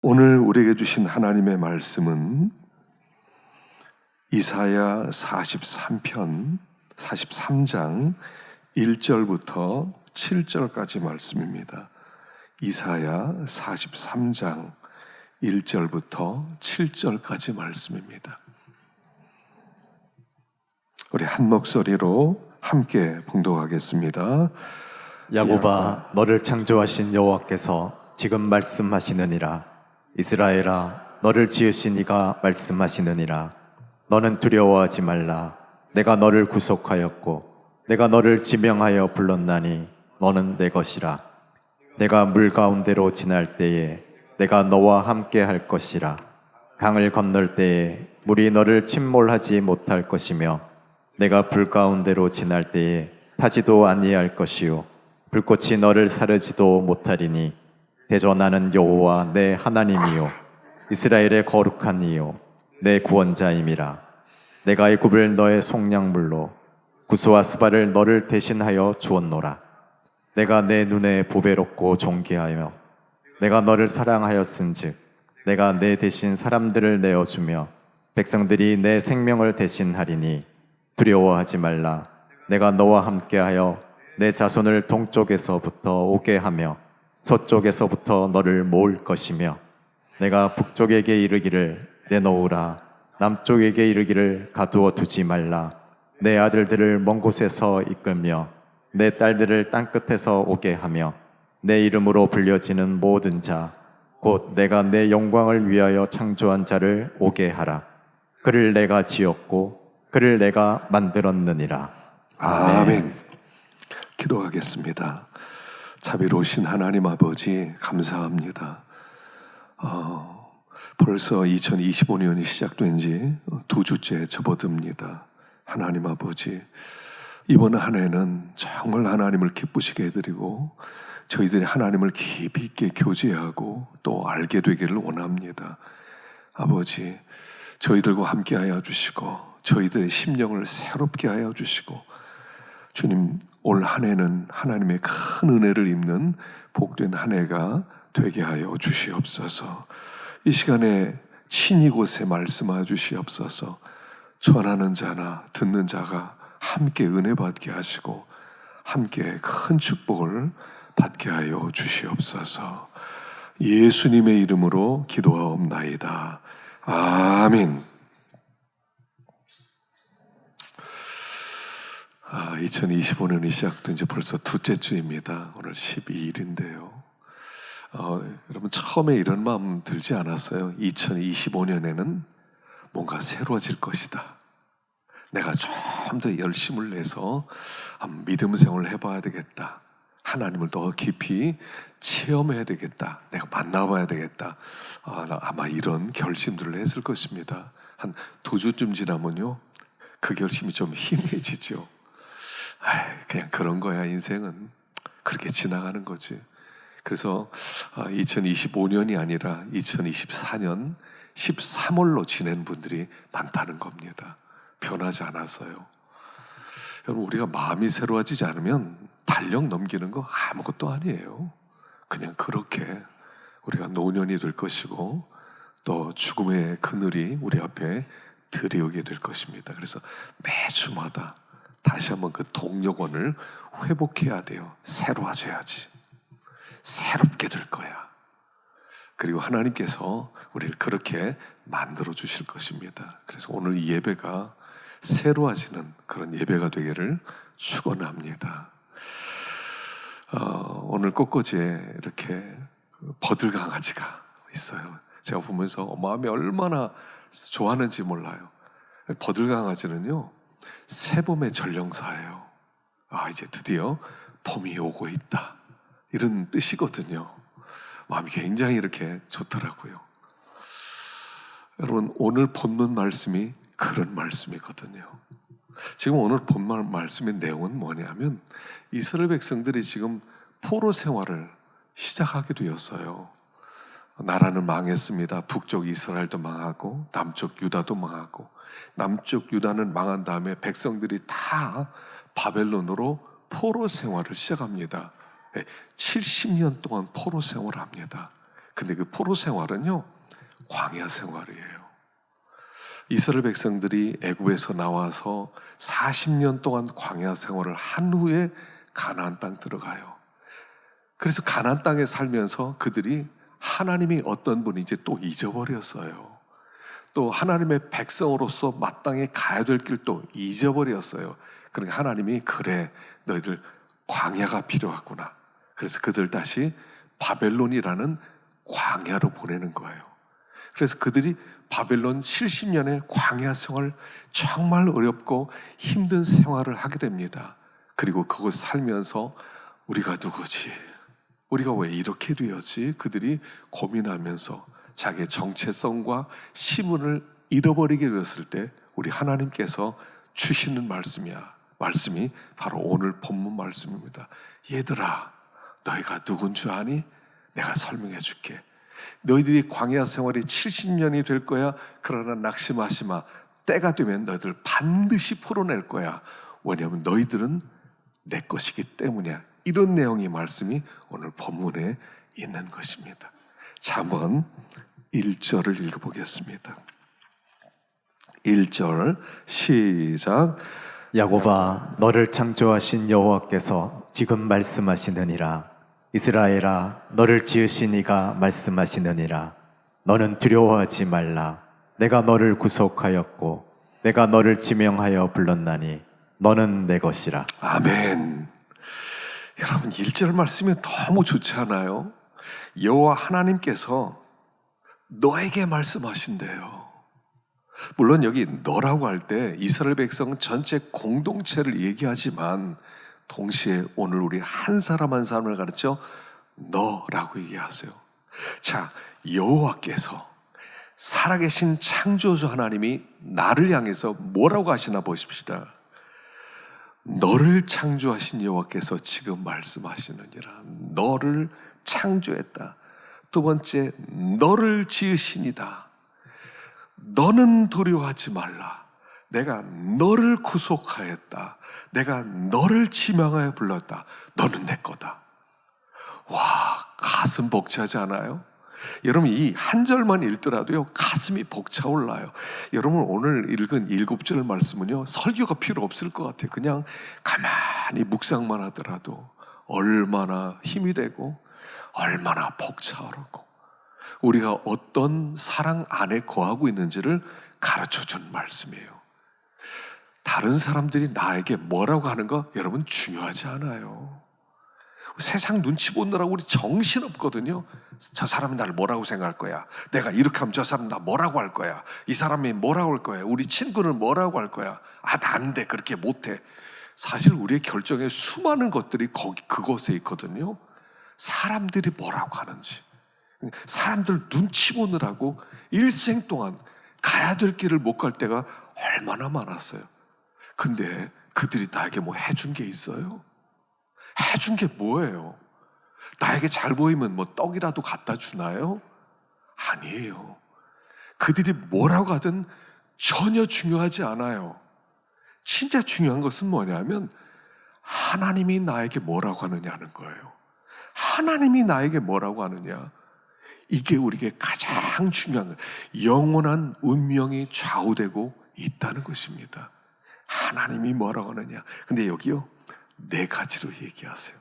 오늘 우리에게 주신 하나님의 말씀은 이사야 43편 43장 1절부터 7절까지 말씀입니다. 이사야 43장 1절부터 7절까지 말씀입니다. 우리 한 목소리로 함께 봉독하겠습니다. 야곱아, 너를 창조하신 여호와께서 지금 말씀하시느니라. 이스라엘아, 너를 지으신 이가 말씀하시느니라. 너는 두려워하지 말라. 내가 너를 구속하였고 내가 너를 지명하여 불렀나니 너는 내 것이라. 내가 물 가운데로 지날 때에 내가 너와 함께 할 것이라. 강을 건널 때에 물이 너를 침몰하지 못할 것이며 내가 불 가운데로 지날 때에 타지도 아니할 것이요 불꽃이 너를 사르지도 못하리니 대저 나는 여호와 내 하나님이요 이스라엘의 거룩한 이요 내 구원자임이라. 내가 애굽을 너의 속량물로 구스와 스바를 너를 대신하여 주었노라. 내가 내 눈에 보배롭고 존귀하며 내가 너를 사랑하였은즉 내가 내 대신 사람들을 내어주며 백성들이 내 생명을 대신하리니 두려워하지 말라. 내가 너와 함께하여 내 자손을 동쪽에서부터 오게 하며 서쪽에서부터 너를 모을 것이며 내가 북쪽에게 이르기를 내놓으라. 남쪽에게 이르기를 가두어 두지 말라. 내 아들들을 먼 곳에서 이끌며 내 딸들을 땅끝에서 오게 하며 내 이름으로 불려지는 모든 자 곧 내가 내 영광을 위하여 창조한 자를 오게 하라. 그를 내가 지었고 그를 내가 만들었느니라. 아멘. 기도하겠습니다. 자비로우신 하나님 아버지 감사합니다. 벌써 2025년이 시작된 지 2주째 접어듭니다. 하나님 아버지, 이번 한 해는 정말 하나님을 기쁘시게 해드리고 저희들이 하나님을 깊이 있게 교제하고 또 알게 되기를 원합니다. 아버지, 저희들과 함께 하여 주시고 저희들의 심령을 새롭게 하여 주시고 주님, 올 한 해는 하나님의 큰 은혜를 입는 복된 한 해가 되게 하여 주시옵소서. 이 시간에 친히 곳에 말씀하여 주시옵소서. 전하는 자나 듣는 자가 함께 은혜 받게 하시고 함께 큰 축복을 받게 하여 주시옵소서. 예수님의 이름으로 기도하옵나이다. 아멘. 2025년이 시작된 지 벌써 두째 주입니다. 오늘 12일인데요. 여러분 처음에 이런 마음 들지 않았어요? 2025년에는 뭔가 새로워질 것이다. 내가 좀 더 열심을 내서 믿음 생활을 해봐야 되겠다. 하나님을 더 깊이 체험해야 되겠다. 내가 만나봐야 되겠다. 아마 이런 결심들을 했을 것입니다. 한 2주쯤 지나면요, 그 결심이 좀 희미해지죠. 그냥 그런 거야. 인생은 그렇게 지나가는 거지. 그래서 2025년이 아니라 2024년 13월로 지낸 분들이 많다는 겁니다. 변하지 않았어요. 여러분, 우리가 마음이 새로워지지 않으면 달력 넘기는 거 아무것도 아니에요. 그냥 그렇게 우리가 노년이 될 것이고 또 죽음의 그늘이 우리 앞에 들이오게 될 것입니다. 그래서 매주마다 다시 한번 그 동력원을 회복해야 돼요. 새로워져야지. 새롭게 될 거야. 그리고 하나님께서 우리를 그렇게 만들어 주실 것입니다. 그래서 오늘 이 예배가 새로워지는 그런 예배가 되기를 축원합니다. 오늘 꽃꽂이에 이렇게 버들강아지가 있어요. 제가 보면서 마음이 얼마나 좋아하는지 몰라요. 버들강아지는요, 새봄의 전령사예요. 이제 드디어 봄이 오고 있다, 이런 뜻이거든요. 마음이 굉장히 이렇게 좋더라고요. 여러분, 오늘 본문 말씀이 그런 말씀이거든요. 지금 오늘 본문 말씀의 내용은 뭐냐면 이스라엘 백성들이 지금 포로 생활을 시작하게 되었어요. 나라는 망했습니다. 북쪽 이스라엘도 망하고 남쪽 유다도 망하고, 남쪽 유다는 망한 다음에 백성들이 다 바벨론으로 포로 생활을 시작합니다. 70년 동안 포로 생활을 합니다. 근데 그 포로 생활은요, 광야 생활이에요. 이스라엘 백성들이 애굽에서 나와서 40년 동안 광야 생활을 한 후에 가나안 땅 들어가요. 그래서 가나안 땅에 살면서 그들이 하나님이 어떤 분인지 또 잊어버렸어요. 또 하나님의 백성으로서 마땅히 가야 될 길도 잊어버렸어요. 그러니까 하나님이 그래, 너희들 광야가 필요하구나. 그래서 그들 다시 바벨론이라는 광야로 보내는 거예요. 그래서 그들이 바벨론 70년의 광야 생활, 정말 어렵고 힘든 생활을 하게 됩니다. 그리고 그곳 살면서 우리가 누구지? 우리가 왜 이렇게 되었지? 그들이 고민하면서 자기의 정체성과 신분을 잃어버리게 되었을 때 우리 하나님께서 주시는 말씀이 바로 오늘 본문 말씀입니다. 얘들아, 너희가 누군 줄 아니? 내가 설명해 줄게. 너희들이 광야 생활이 70년이 될 거야. 그러나 낙심하지 마. 때가 되면 너희들 반드시 풀어낼 거야. 왜냐하면 너희들은 내 것이기 때문이야. 이런 내용의 말씀이 오늘 본문에 있는 것입니다. 자, 한번 1절을 읽어보겠습니다. 1절 시작. 야곱아, 너를 창조하신 여호와께서 지금 말씀하시느니라. 이스라엘아, 너를 지으신 이가 말씀하시느니라. 너는 두려워하지 말라. 내가 너를 구속하였고 내가 너를 지명하여 불렀나니 너는 내 것이라. 아멘. 여러분, 1절 말씀이 너무 좋지 않아요? 여호와 하나님께서 너에게 말씀하신대요. 물론 여기 너라고 할 때 이스라엘 백성 전체 공동체를 얘기하지만 동시에 오늘 우리 한 사람 한 사람을 가르쳐 너라고 얘기하세요. 자, 여호와께서, 살아계신 창조주 하나님이 나를 향해서 뭐라고 하시나 보십시다. 너를 창조하신 여호와께서 지금 말씀하시느니라. 너를 창조했다. 두 번째, 너를 지으시니다. 너는 두려워하지 말라. 내가 너를 구속하였다. 내가 너를 지명하여 불렀다. 너는 내 거다. 와, 가슴 벅차지 않아요? 여러분, 이 한 절만 읽더라도요, 가슴이 벅차올라요. 여러분, 오늘 읽은 7절 말씀은요, 설교가 필요 없을 것 같아요. 그냥 가만히 묵상만 하더라도 얼마나 힘이 되고 얼마나 벅차오르고 우리가 어떤 사랑 안에 거하고 있는지를 가르쳐준 말씀이에요. 다른 사람들이 나에게 뭐라고 하는 거 여러분 중요하지 않아요. 세상 눈치 보느라고 우리 정신없거든요. 저 사람이 나를 뭐라고 생각할 거야. 내가 이렇게 하면 저 사람 나 뭐라고 할 거야. 이 사람이 뭐라고 할 거야. 우리 친구는 뭐라고 할 거야. 아, 안 돼. 그렇게 못해. 사실 우리의 결정에 수많은 것들이 그곳에 있거든요. 사람들이 뭐라고 하는지, 사람들 눈치 보느라고 일생 동안 가야 될 길을 못 갈 때가 얼마나 많았어요. 근데 그들이 나에게 뭐 해준 게 있어요? 해준 게 뭐예요? 나에게 잘 보이면 뭐 떡이라도 갖다 주나요? 아니에요. 그들이 뭐라고 하든 전혀 중요하지 않아요. 진짜 중요한 것은 뭐냐면 하나님이 나에게 뭐라고 하느냐는 거예요. 하나님이 나에게 뭐라고 하느냐, 이게 우리에게 가장 중요한 거예요. 영원한 운명이 좌우되고 있다는 것입니다. 하나님이 뭐라고 하느냐. 근데 여기요, 4가지로 얘기하세요.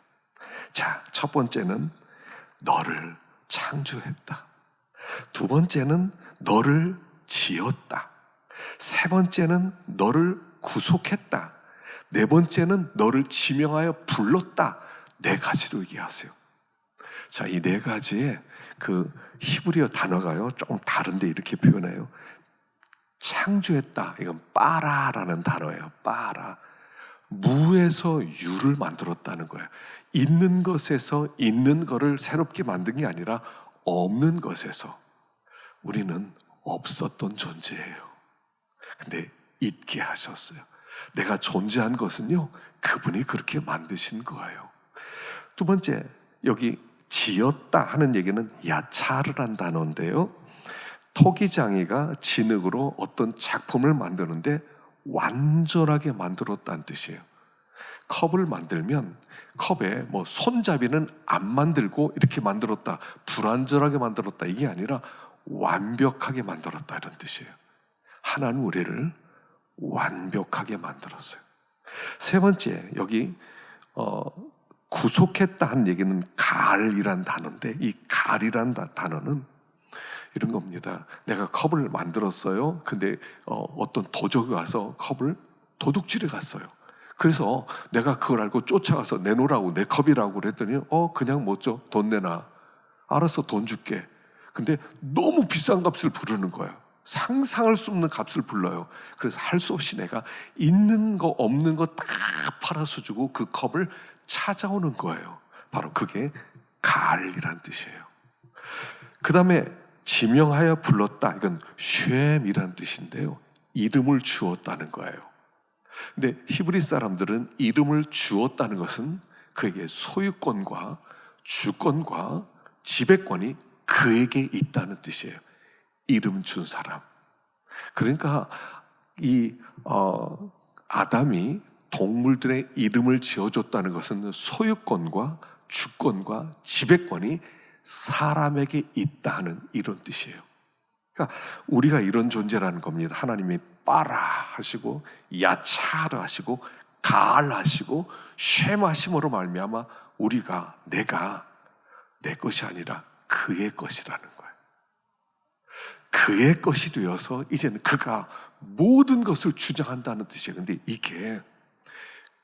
자, 첫 번째는 너를 창조했다. 두 번째는 너를 지었다. 세 번째는 너를 구속했다. 네 번째는 너를 지명하여 불렀다. 4가지로 얘기하세요. 자, 이 4가지의 그 히브리어 단어가요, 조금 다른데 이렇게 표현해요. 창조했다. 이건 빠라라는 단어예요. 빠라. 무에서 유를 만들었다는 거예요. 있는 것에서 있는 거를 새롭게 만든 게 아니라 없는 것에서. 우리는 없었던 존재예요. 근데 있게 하셨어요. 내가 존재한 것은요, 그분이 그렇게 만드신 거예요. 두 번째, 여기 지었다 하는 얘기는 야차르란 단어인데요, 토기장이가 진흙으로 어떤 작품을 만드는데 완전하게 만들었다는 뜻이에요. 컵을 만들면 컵에 뭐 손잡이는 안 만들고 이렇게 만들었다, 불완전하게 만들었다, 이게 아니라 완벽하게 만들었다, 이런 뜻이에요. 하나는 우리를 완벽하게 만들었어요. 세 번째, 여기 구속했다 한 얘기는 갈이란 단어인데, 이 갈이란 단어는 이런 겁니다. 내가 컵을 만들었어요. 근데 어떤 도적이 와서 컵을 도둑질해 갔어요. 그래서 내가 그걸 알고 쫓아가서 내놓으라고, 내 컵이라고 그랬더니 그냥 못 줘, 돈 내놔. 알았어, 돈 줄게. 근데 너무 비싼 값을 부르는 거예요. 상상할 수 없는 값을 불러요. 그래서 할 수 없이 내가 있는 거 없는 거 다 팔아서 주고 그 컵을 찾아오는 거예요. 바로 그게 갈이란 뜻이에요. 그 다음에 지명하여 불렀다, 이건 쉔이란 뜻인데요, 이름을 주었다는 거예요. 근데 히브리 사람들은 이름을 주었다는 것은 그에게 소유권과 주권과 지배권이 그에게 있다는 뜻이에요. 이름 준 사람. 그러니까 이 아담이 동물들의 이름을 지어줬다는 것은 소유권과 주권과 지배권이 사람에게 있다 하는 이런 뜻이에요. 그러니까 우리가 이런 존재라는 겁니다. 하나님이 빠라 하시고 야차라 하시고 가알 하시고 쉐마심으로 말미암아 내가 내 것이 아니라 그의 것이라는 거예요. 그의 것이 되어서 이제는 그가 모든 것을 주장한다는 뜻이에요. 근데 이게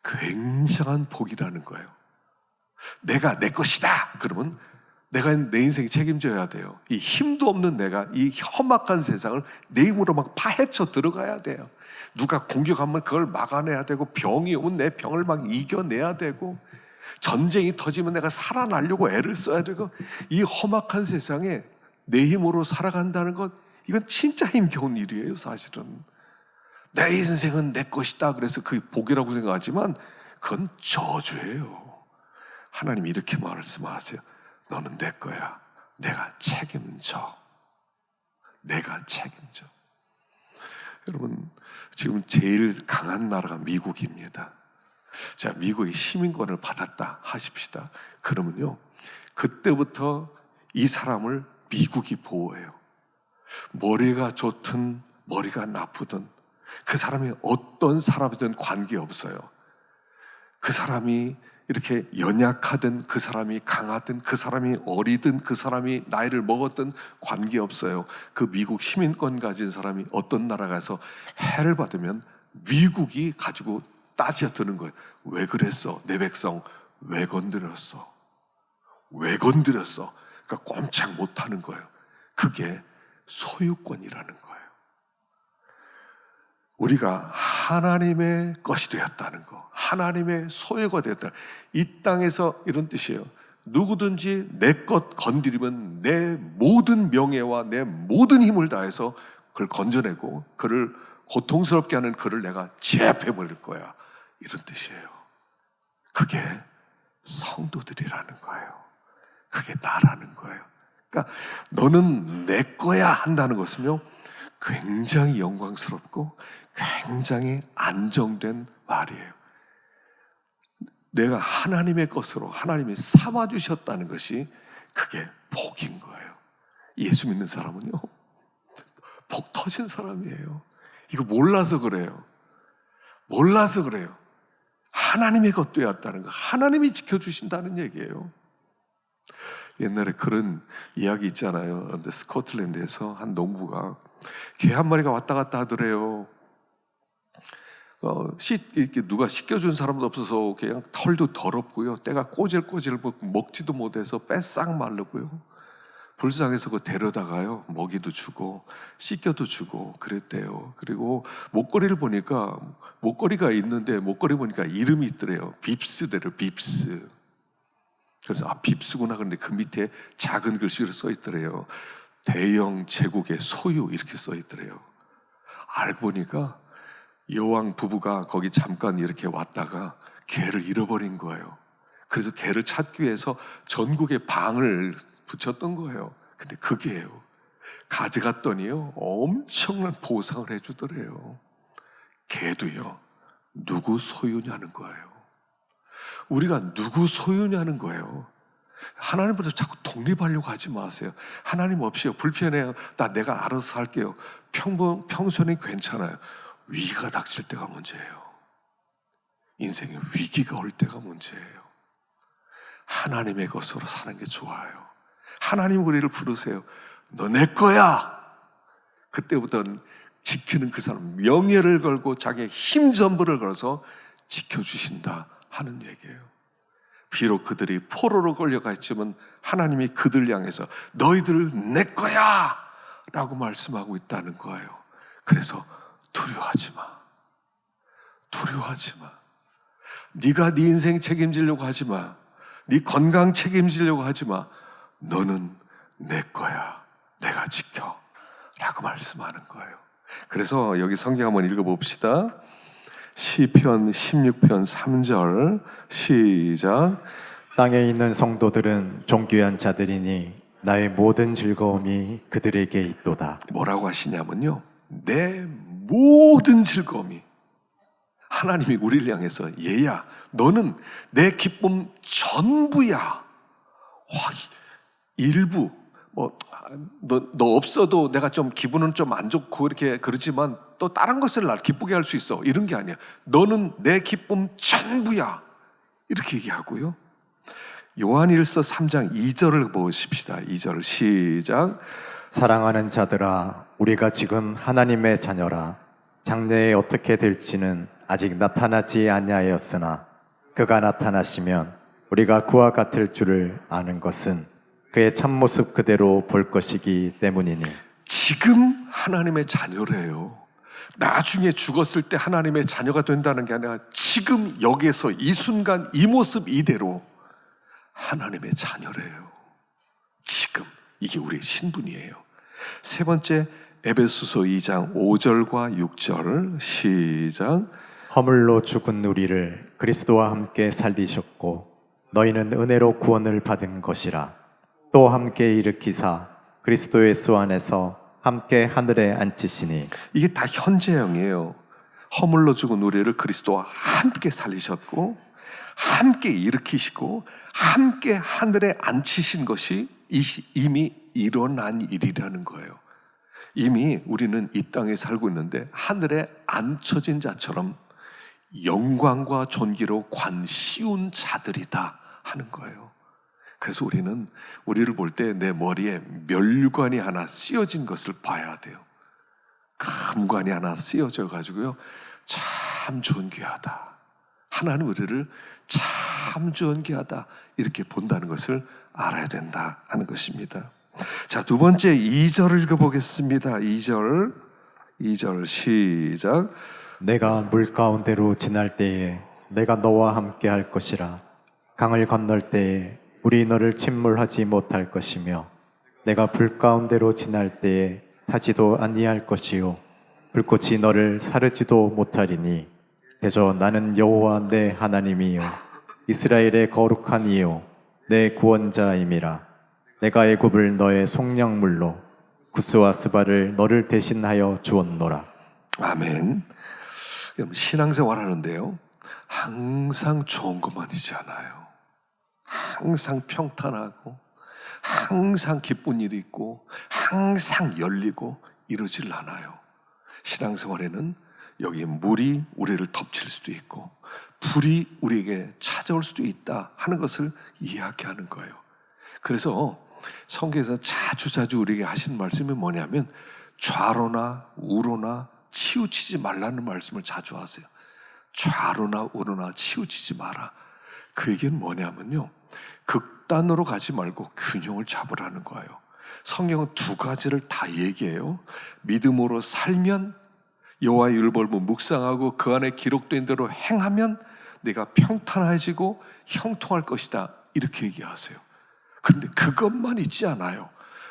굉장한 복이라는 거예요. 내가 내 것이다 그러면 내가 내 인생에 책임져야 돼요. 이 힘도 없는 내가 이 험악한 세상을 내 힘으로 막 파헤쳐 들어가야 돼요. 누가 공격하면 그걸 막아내야 되고, 병이 오면 내 병을 막 이겨내야 되고, 전쟁이 터지면 내가 살아나려고 애를 써야 되고, 이 험악한 세상에 내 힘으로 살아간다는 것, 이건 진짜 힘겨운 일이에요. 사실은 내 인생은 내 것이다 그래서 그게 복이라고 생각하지만 그건 저주예요. 하나님이 이렇게 말씀하세요. 너는 내 거야. 내가 책임져. 여러분, 지금 제일 강한 나라가 미국입니다. 자, 미국이 시민권을 받았다 하십시다. 그러면요, 그때부터 이 사람을 미국이 보호해요. 머리가 좋든 머리가 나쁘든 그 사람이 어떤 사람이든 관계없어요. 그 사람이 이렇게 연약하든 그 사람이 강하든 그 사람이 어리든 그 사람이 나이를 먹었든 관계없어요. 그 미국 시민권 가진 사람이 어떤 나라 가서 해를 받으면 미국이 가지고 따져드는 거예요. 왜 그랬어? 내 백성 왜 건드렸어? 그러니까 꼼짝 못하는 거예요. 그게 소유권이라는 거예요. 우리가 하나님의 것이 되었다는 거, 하나님의 소유가 되었다. 이 땅에서 이런 뜻이에요. 누구든지 내 것 건드리면 내 모든 명예와 내 모든 힘을 다해서 그를 건져내고 그를 고통스럽게 하는 그를 내가 제압해버릴 거야, 이런 뜻이에요. 그게 성도들이라는 거예요. 그게 나라는 거예요. 그러니까 너는 내 거야 한다는 것은요, 굉장히 영광스럽고 굉장히 안정된 말이에요. 내가 하나님의 것으로 하나님이 삼아주셨다는 것이 그게 복인 거예요. 예수 믿는 사람은요, 복 터진 사람이에요. 이거 몰라서 그래요. 하나님의 것 되었다는 거, 하나님이 지켜주신다는 얘기예요. 옛날에 그런 이야기 있잖아요. 근데 스코틀랜드에서 한 농부가 개 한 마리가 왔다 갔다 하더래요. 이렇게 누가 씻겨준 사람도 없어서 그냥 털도 더럽고요, 때가 꼬질꼬질 먹지도 못해서 뺏싹 마르고요. 불쌍해서 그 데려다가요, 먹이도 주고 씻겨도 주고 그랬대요. 그리고 목걸이를 보니까, 목걸이가 있는데 목걸이 보니까 이름이 있더래요. 빕스대로, 빕스. 그래서 빕스구나. 그런데 그 밑에 작은 글씨로 써 있더래요. 대영 제국의 소유, 이렇게 써 있더래요. 알고 보니까 여왕 부부가 거기 잠깐 이렇게 왔다가 개를 잃어버린 거예요. 그래서 개를 찾기 위해서 전국에 방을 붙였던 거예요. 근데 그 개예요. 가져갔더니요, 엄청난 보상을 해주더래요. 개도요, 누구 소유냐는 거예요. 우리가 누구 소유냐는 거예요. 하나님보다 자꾸 독립하려고 하지 마세요. 하나님 없이요. 불편해요. 내가 알아서 할게요. 평소에는 괜찮아요. 위기가 닥칠 때가 문제예요. 인생에 위기가 올 때가 문제예요. 하나님의 것으로 사는 게 좋아요. 하나님 우리를 부르세요. 너 내 거야. 그때부터는 지키는 그 사람 명예를 걸고 자기의 힘 전부를 걸어서 지켜주신다 하는 얘기예요. 비록 그들이 포로로 끌려가 있지만 하나님이 그들 향해서 너희들 내 거야 라고 말씀하고 있다는 거예요. 그래서 두려워하지 마. 두려워하지 마. 네가 네 인생 책임지려고 하지 마. 네 건강 책임지려고 하지 마. 너는 내 거야. 내가 지켜 라고 말씀하는 거예요. 그래서 여기 성경 한번 읽어봅시다. 시편 16편 3절 시작. 땅에 있는 성도들은 존귀한 자들이니 나의 모든 즐거움이 그들에게 있도다. 뭐라고 하시냐면요, 내 모든 즐거움이, 하나님이 우리를 향해서 얘야 너는 내 기쁨 전부야. 와, 일부 너 없어도 내가 좀 기분은 좀 안 좋고 이렇게 그러지만 또 다른 것을 날 기쁘게 할 수 있어. 이런 게 아니야. 너는 내 기쁨 전부야. 이렇게 얘기하고요. 요한일서 3장 2절을 보십시다. 2절 시작. 사랑하는 자들아, 우리가 지금 하나님의 자녀라. 장래에 어떻게 될지는 아직 나타나지 아니하였으나 그가 나타나시면 우리가 그와 같을 줄을 아는 것은 그의 참모습 그대로 볼 것이기 때문이니. 지금 하나님의 자녀래요. 나중에 죽었을 때 하나님의 자녀가 된다는 게 아니라 지금 여기에서 이 순간 이 모습 이대로 하나님의 자녀래요. 지금 이게 우리의 신분이에요. 세 번째, 에베소서 2장 5절과 6절 시작. 허물로 죽은 우리를 그리스도와 함께 살리셨고 너희는 은혜로 구원을 받은 것이라. 또 함께 일으키사 그리스도 예수 안에서 함께 하늘에 앉히시니. 이게 다 현재형이에요. 허물로 죽은 우리를 그리스도와 함께 살리셨고 함께 일으키시고 함께 하늘에 앉히신 것이 이미 일어난 일이라는 거예요. 이미 우리는 이 땅에 살고 있는데 하늘에 앉혀진 자처럼 영광과 존귀로 관 씌운 자들이다 하는 거예요. 그래서 우리는 우리를 볼 때 내 머리에 멸관이 하나 씌어진 것을 봐야 돼요. 금관이 하나 씌어져 가지고요, 참 존귀하다. 하나님 우리를 참 존귀하다 이렇게 본다는 것을 알아야 된다 하는 것입니다. 자, 두 번째 2절을 읽어보겠습니다. 2절 시작. 내가 물 가운데로 지날 때에 내가 너와 함께 할 것이라. 강을 건널 때에 물이 너를 침몰하지 못할 것이며 내가 불 가운데로 지날 때에 타지도 아니할 것이요 불꽃이 너를 사르지도 못하리니 대저 나는 여호와 내 하나님이요 이스라엘의 거룩한 이요 내 구원자임이라. 내가 애굽을 너의 속량물로 구스와 스바를 너를 대신하여 주었노라. 아멘. 여러분, 신앙생활 하는데요, 항상 좋은 것만이지 않아요. 항상 평탄하고 항상 기쁜 일이 있고 항상 열리고 이러질 않아요. 신앙생활에는 여기 물이 우리를 덮칠 수도 있고 불이 우리에게 찾아올 수도 있다 하는 것을 이야기하는 거예요. 그래서 성경에서 자주 우리에게 하시는 말씀이 뭐냐면 좌로나 우로나 치우치지 말라는 말씀을 자주 하세요. 좌로나 우로나 치우치지 마라. 그 얘기는 뭐냐면요, 극단으로 가지 말고 균형을 잡으라는 거예요. 성경은 두 가지를 다 얘기해요. 믿음으로 살면, 여호와의 율법을 묵상하고 그 안에 기록된 대로 행하면 내가 평탄해지고 형통할 것이다 이렇게 얘기하세요. 그런데 그것만 있지 않아요.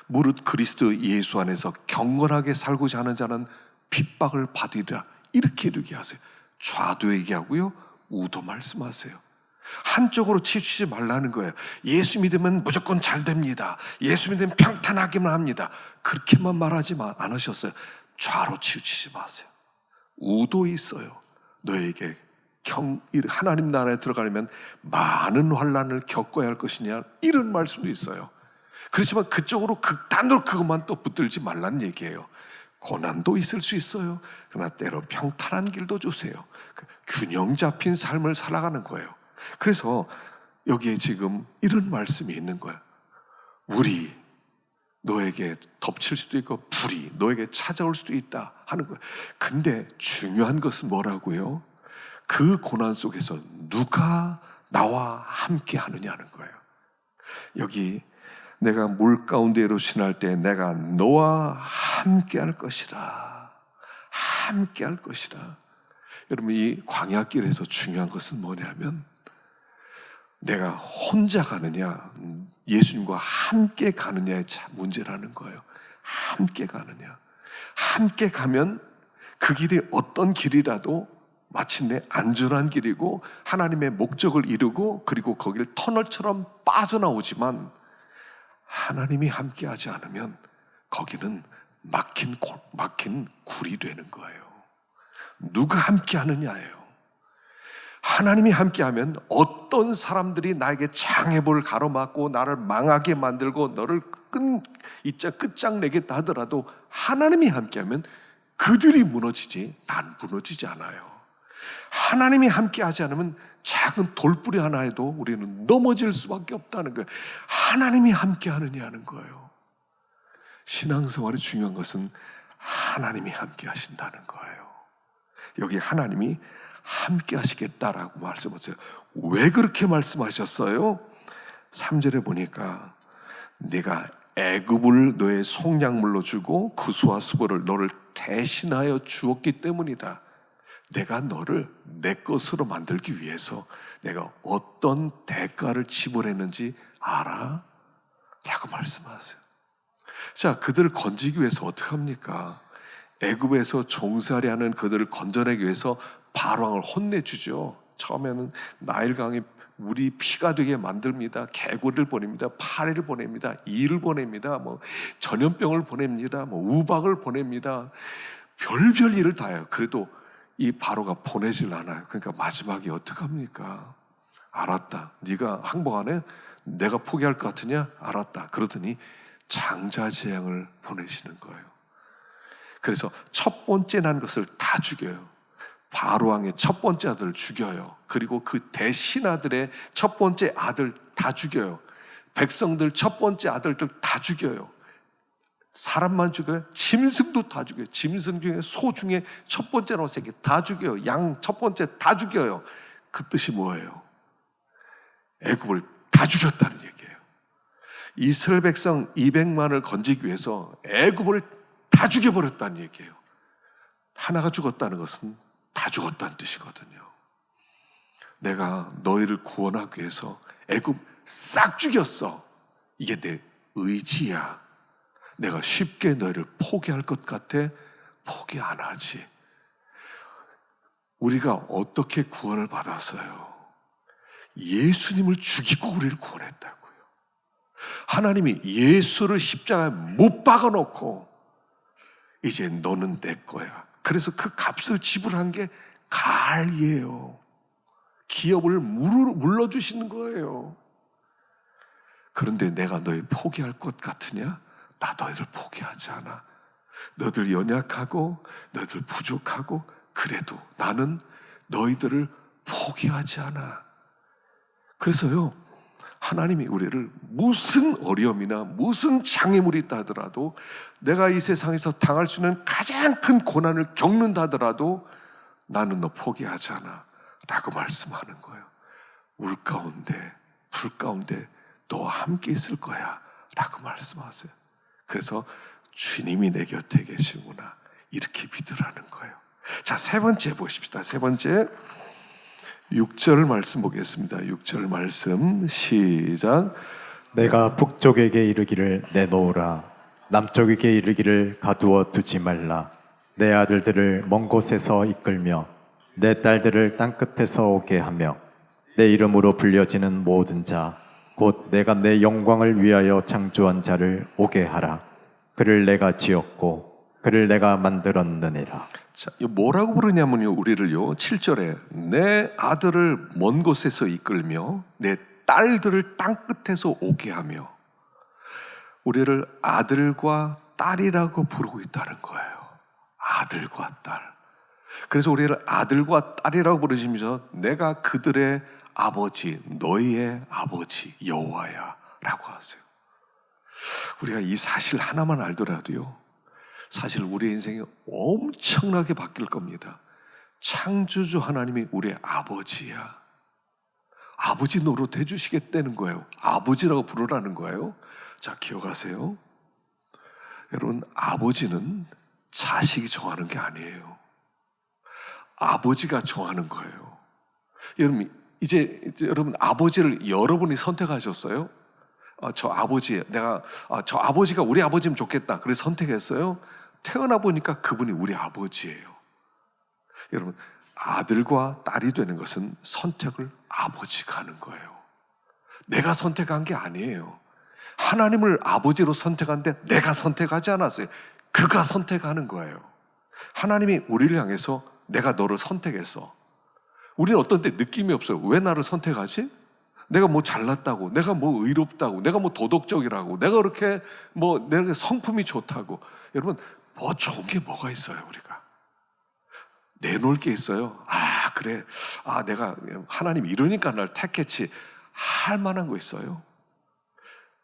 무릇 그리스도 예수 안에서 경건하게 살고자 하는 자는 핍박을 받으리라 이렇게 얘기하세요. 좌도 얘기하고요, 우도 말씀하세요. 한쪽으로 치우치지 말라는 거예요. 예수 믿으면 무조건 잘 됩니다. 예수 믿으면 평탄하기만 합니다. 그렇게만 말하지 않으셨어요. 좌로 치우치지 마세요. 우도 있어요. 너에게 하나님 나라에 들어가려면 많은 환난을 겪어야 할 것이냐, 이런 말씀도 있어요. 그렇지만 그쪽으로 극단으로 그것만 또 붙들지 말라는 얘기예요. 고난도 있을 수 있어요. 그러나 때로 평탄한 길도 주세요. 균형 잡힌 삶을 살아가는 거예요. 그래서 여기에 지금 이런 말씀이 있는 거예요. 우리 너에게 덮칠 수도 있고 불이 너에게 찾아올 수도 있다 하는 거예요. 근데 중요한 것은 뭐라고요? 그 고난 속에서 누가 나와 함께 하느냐는 거예요. 여기 내가 물 가운데로 지날 때 내가 너와 함께 할 것이라. 함께 할 것이라. 여러분, 이 광야길에서 중요한 것은 뭐냐면 내가 혼자 가느냐 예수님과 함께 가느냐의 문제라는 거예요. 함께 가느냐. 함께 가면 그 길이 어떤 길이라도 마침내 안전한 길이고 하나님의 목적을 이루고 그리고 거길 터널처럼 빠져나오지만 하나님이 함께하지 않으면 거기는 막힌 굴이 되는 거예요. 누가 함께하느냐예요. 하나님이 함께하면 어떤 사람들이 나에게 장애물을 가로막고 나를 망하게 만들고 너를 끝장내겠다 하더라도 하나님이 함께하면 그들이 무너지지 난 무너지지 않아요. 하나님이 함께하지 않으면 작은 돌뿌리 하나에도 우리는 넘어질 수밖에 없다는 거예요. 하나님이 함께하느냐는 거예요. 신앙생활이 중요한 것은 하나님이 함께하신다는 거예요. 여기 하나님이 함께 하시겠다라고 말씀하셨어요. 왜 그렇게 말씀하셨어요? 3절에 보니까 내가 애굽을 너의 속량물로 주고 그 수와 수보를 너를 대신하여 주었기 때문이다. 내가 너를 내 것으로 만들기 위해서 내가 어떤 대가를 지불했는지 알아? 라고 말씀하세요. 자, 그들을 건지기 위해서 어떻게 합니까? 애굽에서 종살이 하는 그들을 건져내기 위해서 바로왕을 혼내주죠. 처음에는 나일강이 물이 피가 되게 만듭니다. 개구리를 보냅니다. 파리를 보냅니다. 이를 보냅니다. 전염병을 보냅니다. 우박을 보냅니다. 별별 일을 다 해요. 그래도 이 바로가 보내질 않아요. 그러니까 마지막에 어떡합니까? 알았다. 네가 항복 안 해? 내가 포기할 것 같으냐? 알았다. 그러더니 장자재앙을 보내시는 거예요. 그래서 첫 번째 난 것을 다 죽여요. 바로왕의 첫 번째 아들을 죽여요. 그리고 그 대신아들의 첫 번째 아들 다 죽여요. 백성들 첫 번째 아들들 다 죽여요. 사람만 죽여요. 짐승도 다 죽여요. 짐승 중에 소 중에 첫 번째 나온 새끼 다 죽여요. 양 첫 번째 다 죽여요. 그 뜻이 뭐예요? 애굽을 다 죽였다는 얘기예요. 이스라엘 백성 200만을 건지기 위해서 애굽을 다 죽여버렸다는 얘기예요. 하나가 죽었다는 것은 다 죽었다는 뜻이거든요. 내가 너희를 구원하기 위해서 애굽 싹 죽였어. 이게 내 의지야. 내가 쉽게 너희를 포기할 것 같아? 포기 안 하지. 우리가 어떻게 구원을 받았어요? 예수님을 죽이고 우리를 구원했다고요. 하나님이 예수를 십자가에 못 박아놓고 이제 너는 내 거야. 그래서 그 값을 지불한 게 갈이에요. 기업을 물러주시는 거예요. 그런데 내가 너희 포기할 것 같으냐? 나 너희들 포기하지 않아. 너희들 연약하고 너희들 부족하고 그래도 나는 너희들을 포기하지 않아. 그래서요, 하나님이 우리를 무슨 어려움이나 무슨 장애물이 있다 하더라도 내가 이 세상에서 당할 수 있는 가장 큰 고난을 겪는다 하더라도 나는 너 포기하지 않아 라고 말씀하는 거예요. 울 가운데 불 가운데 너와 함께 있을 거야 라고 말씀하세요. 그래서 주님이 내 곁에 계시구나 이렇게 믿으라는 거예요. 자, 세 번째 보십시다. 세 번째 6절 말씀 보겠습니다. 6절 말씀 시작. 내가 북쪽에게 이르기를 내놓으라 남쪽에게 이르기를 가두어 두지 말라. 내 아들들을 먼 곳에서 이끌며 내 딸들을 땅끝에서 오게 하며 내 이름으로 불려지는 모든 자 곧 내가 내 영광을 위하여 창조한 자를 오게 하라. 그를 내가 지었고 그를 내가 만들었느니라. 자, 이거 뭐라고 부르냐면요, 우리를요, 7절에 내 아들을 먼 곳에서 이끌며 내 딸들을 땅 끝에서 오게 하며, 우리를 아들과 딸이라고 부르고 있다는 거예요. 아들과 딸. 그래서 우리를 아들과 딸이라고 부르시면서 내가 그들의 아버지, 너희의 아버지 여호와야 라고 하세요. 우리가 이 사실 하나만 알더라도요, 사실 우리의 인생이 엄청나게 바뀔 겁니다. 창조주 하나님이 우리의 아버지야. 아버지 노릇 해주시겠다는 거예요. 아버지라고 부르라는 거예요. 자, 기억하세요. 여러분, 아버지는 자식이 정하는 게 아니에요. 아버지가 정하는 거예요. 여러분, 이제 여러분, 아버지를 여러분이 선택하셨어요? 저 아버지가 우리 아버지면 좋겠다. 그래서 선택했어요. 태어나 보니까 그분이 우리 아버지예요. 여러분, 아들과 딸이 되는 것은 선택을 아버지가 하는 거예요. 내가 선택한 게 아니에요. 하나님을 아버지로 선택한데 내가 선택하지 않았어요. 그가 선택하는 거예요. 하나님이 우리를 향해서 내가 너를 선택했어. 우리는 어떤 때 느낌이 없어요. 왜 나를 선택하지? 내가 뭐 잘났다고, 내가 뭐 의롭다고, 내가 뭐 도덕적이라고, 내가 그렇게 내가 성품이 좋다고. 여러분, 뭐 좋은 게 뭐가 있어요, 우리가? 내놓을 게 있어요. 그래. 내가 하나님 이러니까 날 택했지. 할 만한 거 있어요?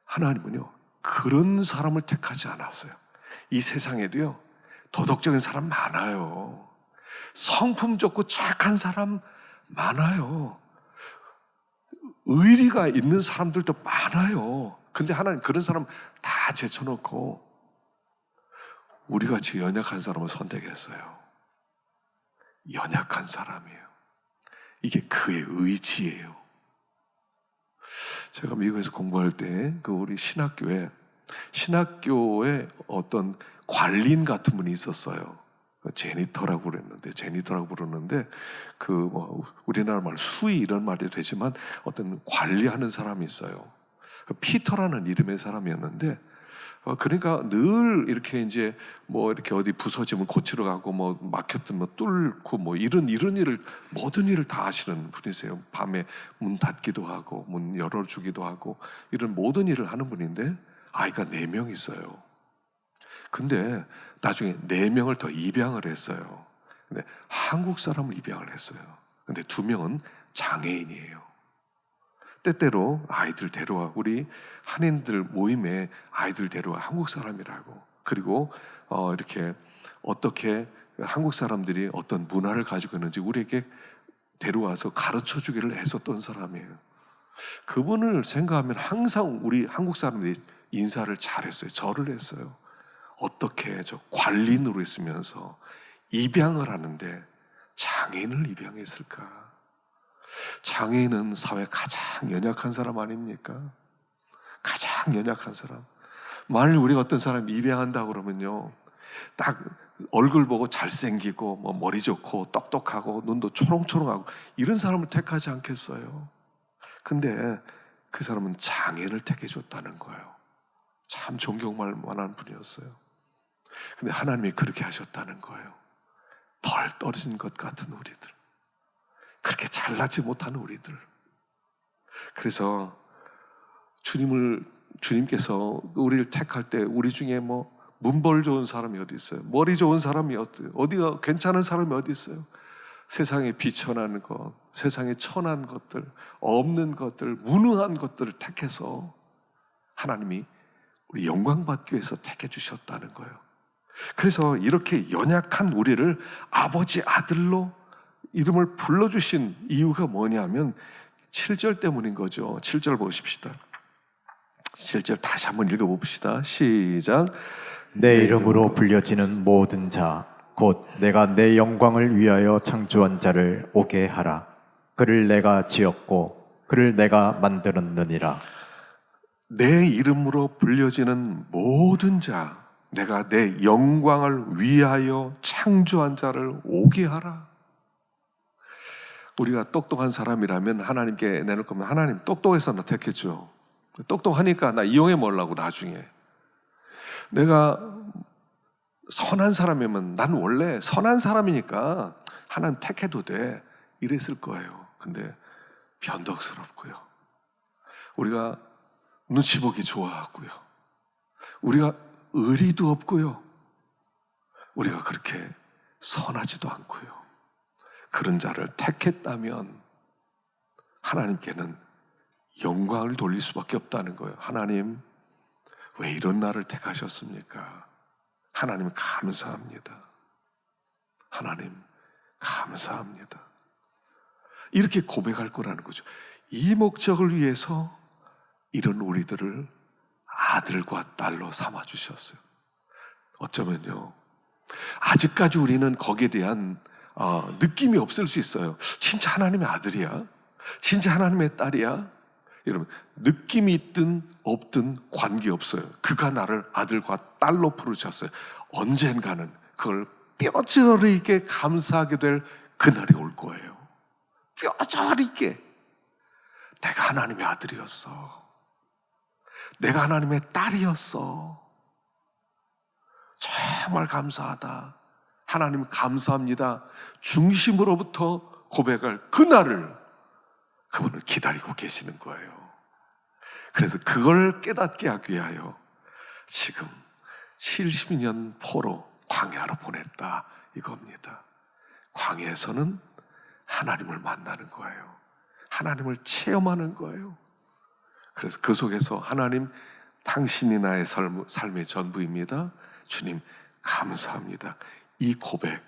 하나님은요, 그런 사람을 택하지 않았어요. 이 세상에도요, 도덕적인 사람 많아요. 성품 좋고 착한 사람 많아요. 의리가 있는 사람들도 많아요. 근데 하나님 그런 사람 다 제쳐놓고 우리같이 연약한 사람을 선택했어요. 연약한 사람이에요. 이게 그의 의지예요. 제가 미국에서 공부할 때 우리 신학교에 어떤 관리인 같은 분이 있었어요. 제니터라고 부르는데 우리나라 말 수의 이런 말이 되지만 어떤 관리하는 사람이 있어요. 피터라는 이름의 사람이었는데, 그러니까 늘 이렇게 이제 이렇게 어디 부서지면 고치러 가고 막혔던 뚫고 이런 일을, 모든 일을 다 하시는 분이세요. 밤에 문 닫기도 하고 문 열어주기도 하고 이런 모든 일을 하는 분인데, 아이가 4명 있어요. 근데 나중에 4명을 더 입양을 했어요. 근데 한국 사람을 입양을 했어요. 근데 2명은 장애인이에요. 때때로 아이들 데려와, 우리 한인들 모임에 아이들 데려와, 한국 사람이라고. 그리고 이렇게 어떻게 한국 사람들이 어떤 문화를 가지고 있는지 우리에게 데려와서 가르쳐 주기를 했었던 사람이에요. 그분을 생각하면 항상 우리 한국 사람들이 인사를 잘했어요. 절을 했어요. 어떻게 저 관리인으로 있으면서 입양을 하는데 장애인을 입양했을까? 장애인은 사회 가장 연약한 사람 아닙니까? 가장 연약한 사람. 만일 우리가 어떤 사람 입양한다고 그러면요, 딱 얼굴 보고 잘생기고 머리 좋고 똑똑하고 눈도 초롱초롱하고 이런 사람을 택하지 않겠어요? 근데 그 사람은 장애인을 택해줬다는 거예요. 참 존경할 만한 분이었어요. 근데 하나님이 그렇게 하셨다는 거예요. 덜 떨어진 것 같은 우리들, 그렇게 잘나지 못하는 우리들. 그래서 주님께서 우리를 택할 때 우리 중에 문벌 좋은 사람이 어디 있어요? 머리 좋은 사람이 어디가 괜찮은 사람이 어디 있어요? 세상에 비천한 것, 세상에 천한 것들, 없는 것들, 무능한 것들을 택해서 하나님이 우리 영광 받기 위해서 택해 주셨다는 거예요. 그래서 이렇게 연약한 우리를 아버지 아들로 이름을 불러주신 이유가 뭐냐면 7절 때문인 거죠. 7절 보십시다. 7절 다시 한번 읽어봅시다. 시작. 내 이름으로 불려지는 모든 자, 곧 내가 내 영광을 위하여 창조한 자를 오게 하라. 그를 내가 지었고 그를 내가 만들었느니라. 내 이름으로 불려지는 모든 자, 내가 내 영광을 위하여 창조한 자를 오게 하라. 우리가 똑똑한 사람이라면 하나님께 내놓을 거면 하나님 똑똑해서 나 택했죠. 똑똑하니까 나 이용해 먹으려고 나중에. 내가 선한 사람이면 난 원래 선한 사람이니까 하나님 택해도 돼 이랬을 거예요. 근데 변덕스럽고요. 우리가 눈치 보기 좋아하고요. 우리가 의리도 없고요. 우리가 그렇게 선하지도 않고요. 그런 자를 택했다면 하나님께는 영광을 돌릴 수밖에 없다는 거예요. 하나님, 왜 이런 나를 택하셨습니까? 하나님 감사합니다. 하나님 감사합니다. 이렇게 고백할 거라는 거죠. 이 목적을 위해서 이런 우리들을 아들과 딸로 삼아주셨어요. 어쩌면요, 아직까지 우리는 거기에 대한 느낌이 없을 수 있어요. 진짜 하나님의 아들이야? 진짜 하나님의 딸이야? 여러분, 느낌이 있든 없든 관계없어요. 그가 나를 아들과 딸로 부르셨어요. 언젠가는 그걸 뼈저리 있게 감사하게 될 그날이 올 거예요. 뼈저리 있게. 내가 하나님의 아들이었어. 내가 하나님의 딸이었어. 정말 감사하다. 하나님 감사합니다. 중심으로부터 고백할 그날을 그분은 기다리고 계시는 거예요. 그래서 그걸 깨닫게 하기 위하여 지금 70년 포로 광야로 보냈다 이겁니다. 광야에서는 하나님을 만나는 거예요. 하나님을 체험하는 거예요. 그래서 그 속에서 하나님, 당신이 나의 삶의 전부입니다. 주님 감사합니다. 이 고백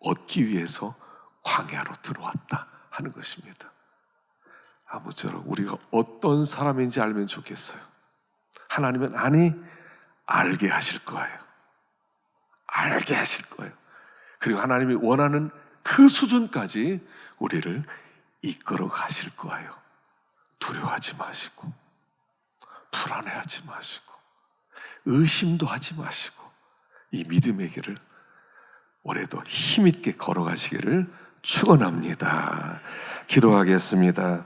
얻기 위해서 광야로 들어왔다 하는 것입니다. 아무쪼록 우리가 어떤 사람인지 알면 좋겠어요. 하나님은 알게 하실 거예요. 알게 하실 거예요. 그리고 하나님이 원하는 그 수준까지 우리를 이끌어 가실 거예요. 두려워하지 마시고, 불안해하지 마시고, 의심도 하지 마시고, 이 믿음의 길을 올해도 힘있게 걸어가시기를 축원합니다. 기도하겠습니다.